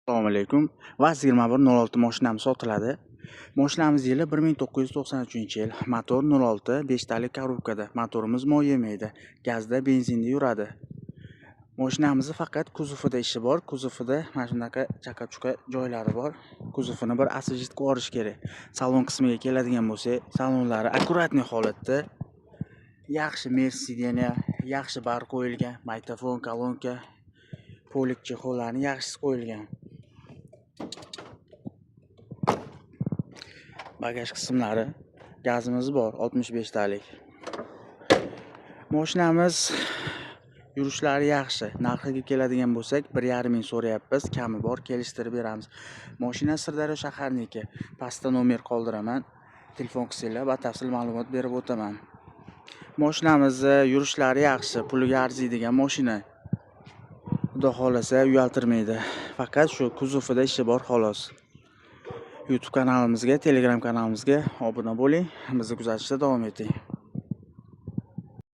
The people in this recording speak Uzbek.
Assalomu alaykum. VAZ 2106 mashinamiz sotiladi. Mashinamiz yili 1993-yil. Motor 06, 5 talik korobkada. Motorimiz moy yemaydi. Gazda, benzinda yuradi. Mashinamizning faqat kuzovida ishi bor. Kuzovida mana shunaqa chaka-chuka joylari bor. Kuzovini bir asijit qilib olish kerak. Salon qismiga keladigan bo'lsak, salonlari akkuratniy holatda. Yaxshi Mercedes, yaxshi bar qo'yilgan, magnitofon, kolonka, polik chexollarni yaxshisi qo'yilgan. Bagaj qismlari, gazimiz bor 65 talik. Mashinamiz yurishlari yaxshi. Narxiga keladigan bo'lsak, 1,5 ming so'rayapmiz. Kami bor, kelishtirib beramiz. Mashina Sirdaryo shaharniki. Pastda nomer qoldiraman. Telefon qilsanglar, batafsil ma'lumot berib o'taman. Mashinamiz yurishlari yaxshi, puliga arziydigan mashina. Xudo xolasa uyaltirmaydi. Faqat shu kuzovida ishi bor xolos. YouTube kanalimizga, Telegram kanalimizga obuna bo'ling. Bizni kuzatishda davom eting.